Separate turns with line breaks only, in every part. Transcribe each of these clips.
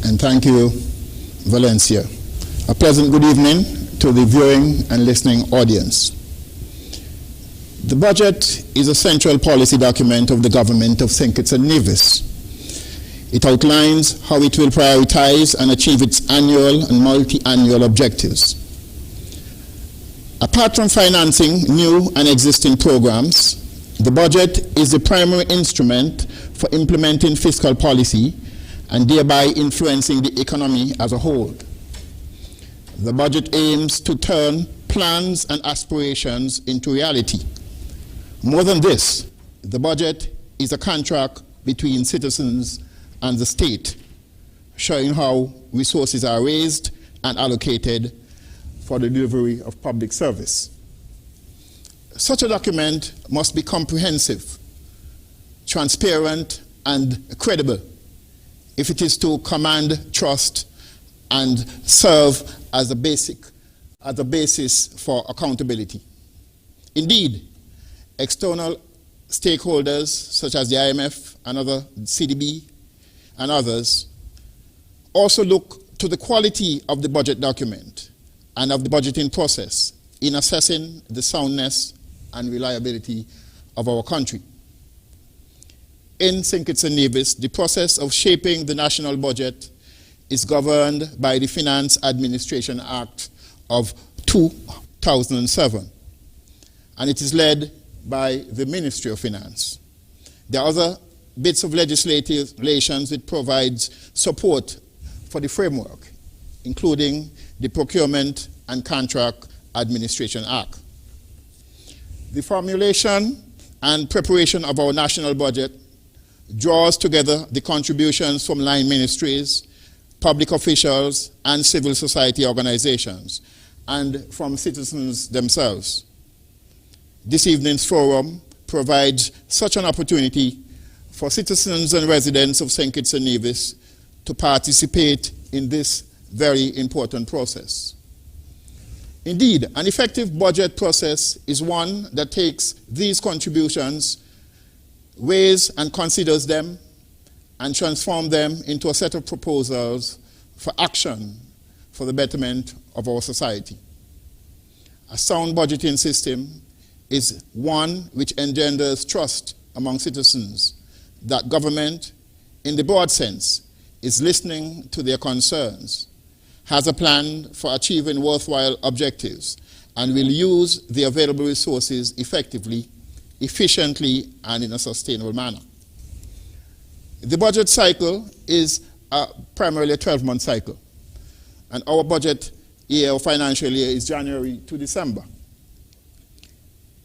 And thank you, Valencia. A pleasant good evening to the viewing and listening audience. The budget is a central policy document of the government of St. Kitts and Nevis. It outlines how it will prioritize and achieve its annual and multi-annual objectives. Apart from financing new and existing programs, the budget is the primary instrument for implementing fiscal policy and thereby influencing the economy as a whole. The budget aims to turn plans and aspirations into reality. More than this, the budget is a contract between citizens and the state, showing how resources are raised and allocated for the delivery of public service. Such a document must be comprehensive, transparent, and credible if it is to command trust and serve as a basis for accountability. Indeed, external stakeholders such as the IMF and other CDB and others also look to the quality of the budget document and of the budgeting process in assessing the soundness and reliability of our country. In St. Kitts and Nevis, the process of shaping the national budget is governed by the Finance Administration Act of 2007, and it is led by the Ministry of Finance. There are other bits of legislation that provides support for the framework, including the Procurement and Contract Administration Act. The formulation and preparation of our national budget draws together the contributions from line ministries, public officials, and civil society organizations, and from citizens themselves. This evening's forum provides such an opportunity for citizens and residents of St. Kitts and Nevis to participate in this very important process. Indeed, an effective budget process is one that takes these contributions, weighs and considers them, and transforms them into a set of proposals for action for the betterment of our society. A sound budgeting system is one which engenders trust among citizens that government, in the broad sense, is listening to their concerns, has a plan for achieving worthwhile objectives, and will use the available resources effectively, efficiently, and in a sustainable manner. The budget cycle is primarily a 12-month cycle, and our budget year or financial year is January to December.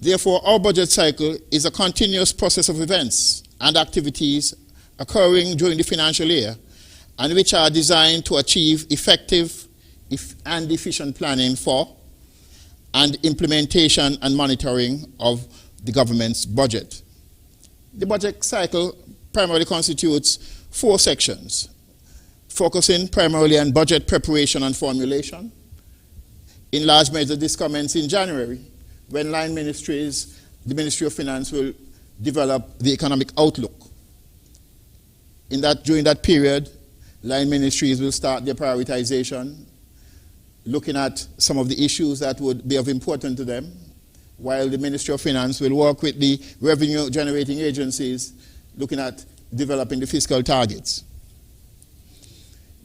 Therefore, our budget cycle is a continuous process of events and activities occurring during the financial year, and which are designed to achieve effective and efficient planning for and implementation and monitoring of the government's budget. The budget cycle primarily constitutes 4 sections, focusing primarily on budget preparation and formulation. In large measure, this commences in January, when line ministries, the Ministry of Finance will develop the economic outlook. During that period, line ministries will start their prioritization, looking at some of the issues that would be of importance to them, while the Ministry of Finance will work with the revenue-generating agencies, looking at developing the fiscal targets.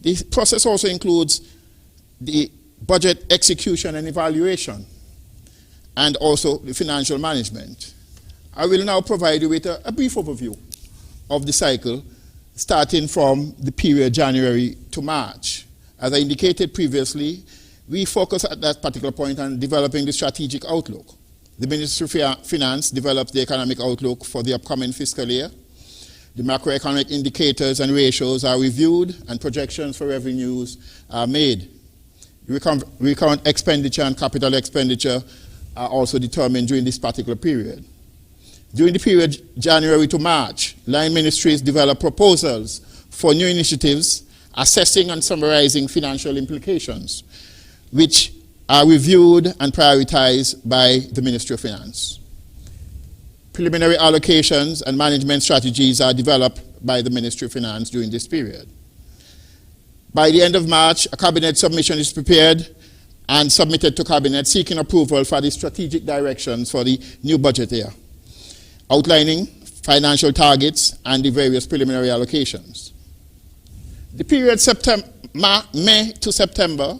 The process also includes the budget execution and evaluation, and also the financial management. I will now provide you with a brief overview of the cycle, starting from the period January to March. As I indicated previously, we focus at that particular point on developing the strategic outlook. The Ministry of Finance develops the economic outlook for the upcoming fiscal year. The macroeconomic indicators and ratios are reviewed, and projections for revenues are made. Recurrent expenditure and capital expenditure are also determined during this particular period. During the period January to March, line ministries develop proposals for new initiatives, assessing and summarizing financial implications, which are reviewed and prioritized by the Ministry of Finance. Preliminary allocations and management strategies are developed by the Ministry of Finance during this period. By the end of March, a cabinet submission is prepared and submitted to cabinet seeking approval for the strategic directions for the new budget year, outlining financial targets and the various preliminary allocations. The period May to September,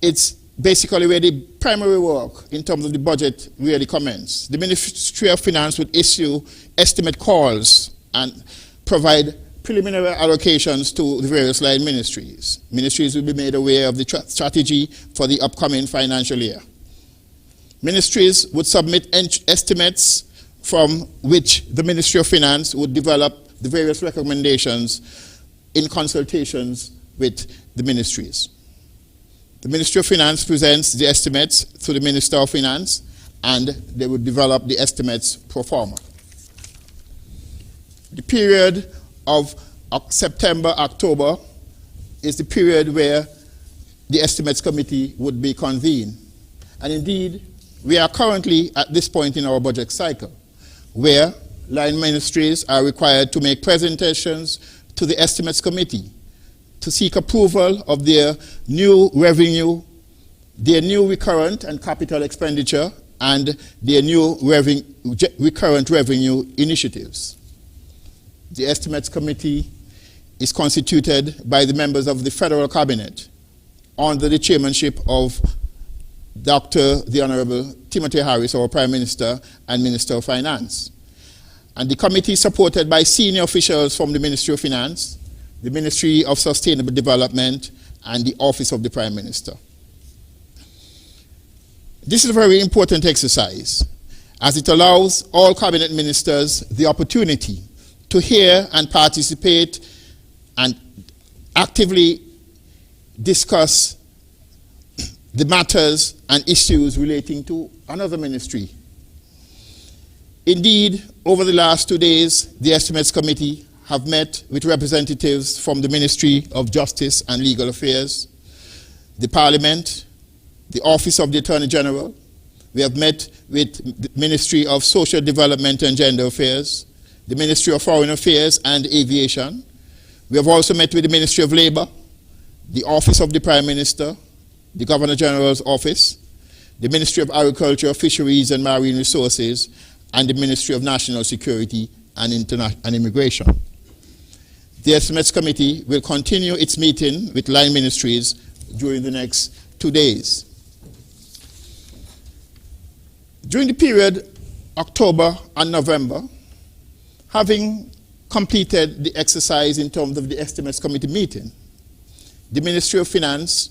it's basically where the primary work in terms of the budget really commences. The Ministry of Finance would issue estimate calls and provide preliminary allocations to the various line ministries. Ministries will be made aware of the strategy for the upcoming financial year. Ministries would submit estimates from which the Ministry of Finance would develop the various recommendations in consultations with the ministries. The Ministry of Finance presents the estimates to the Minister of Finance, and they would develop the estimates pro forma. The period of September, October is the period where the Estimates Committee would be convened. And indeed, we are currently at this point in our budget cycle, where line ministries are required to make presentations to the Estimates Committee to seek approval of their new revenue, their new recurrent and capital expenditure, and their new recurrent revenue initiatives. The Estimates Committee is constituted by the members of the Federal Cabinet under the chairmanship of the Honorable Timothy Harris, our Prime Minister and Minister of Finance. And the committee is supported by senior officials from the Ministry of Finance, the Ministry of Sustainable Development, and the Office of the Prime Minister. This is a very important exercise, as it allows all cabinet ministers the opportunity to hear and participate and actively discuss the matters and issues relating to another ministry. Indeed, over the last 2 days, the Estimates Committee have met with representatives from the Ministry of Justice and Legal Affairs, the Parliament, the Office of the Attorney General. We have met with the Ministry of Social Development and Gender Affairs, the Ministry of Foreign Affairs and Aviation. We have also met with the Ministry of Labor, the Office of the Prime Minister, the Governor General's Office, the Ministry of Agriculture, Fisheries and Marine Resources, and the Ministry of National Security and Immigration. The Estimates Committee will continue its meeting with line ministries during the next 2 days. During the period October and November, having completed the exercise in terms of the Estimates Committee meeting, the Ministry of Finance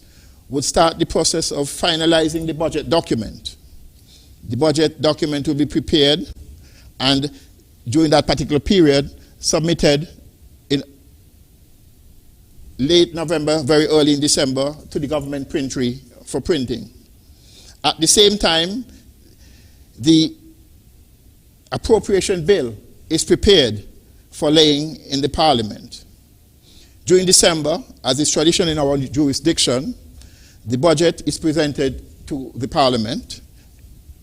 would start the process of finalizing the budget document. The budget document will be prepared and during that particular period submitted in late November, very early in December, to the government printery for printing. At the same time, the appropriation bill is prepared for laying in the Parliament. During December, as is tradition in our jurisdiction, the budget is presented to the Parliament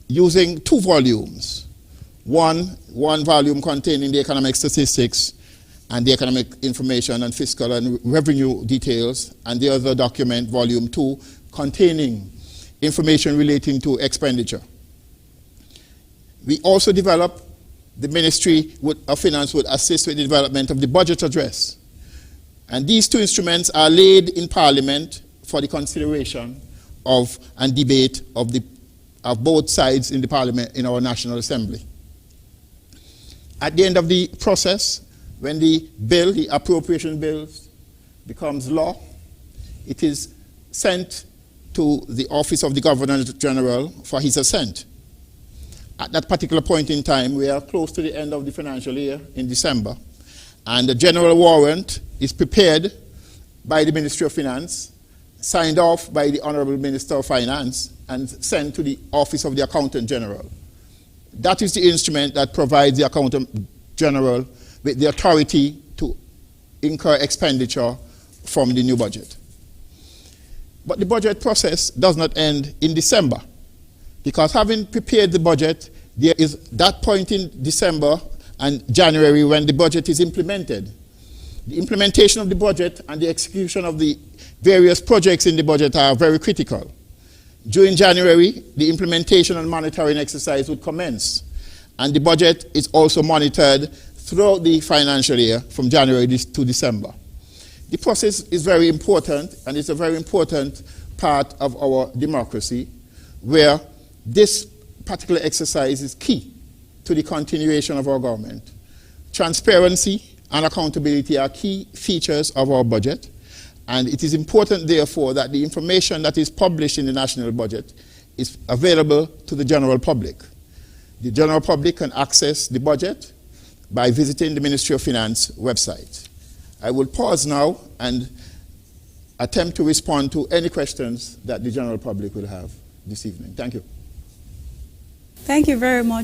using 2 volumes. One volume containing the economic statistics and the economic information and fiscal and revenue details, and the other document, volume 2, containing information relating to expenditure. We also develop, the Ministry of Finance would assist with the development of the budget address. And these 2 instruments are laid in Parliament for the consideration of and debate of both sides in the Parliament in our National Assembly. At the end of the process, when the bill, the appropriation bill, becomes law, it is sent to the Office of the Governor General for his assent. At that particular point in time, we are close to the end of the financial year in December, and the general warrant is prepared by the Ministry of Finance, signed off by the Honorable Minister of Finance, and sent to the Office of the Accountant General. That is the instrument that provides the Accountant General with the authority to incur expenditure from the new budget. But the budget process does not end in December, because having prepared the budget, there is that point in December and January when the budget is implemented. The implementation of the budget and the execution of the various projects in the budget are very critical. During January, the implementation and monitoring exercise would commence, and the budget is also monitored throughout the financial year from January to December. The process is very important, and it's a very important part of our democracy, where this particular exercise is key to the continuation of our government. Transparency and accountability are key features of our budget, and it is important, therefore, that the information that is published in the national budget is available to the general public. The general public can access the budget by visiting the Ministry of Finance website. I will pause now and attempt to respond to any questions that the general public will have this evening. Thank you.
Thank you very much.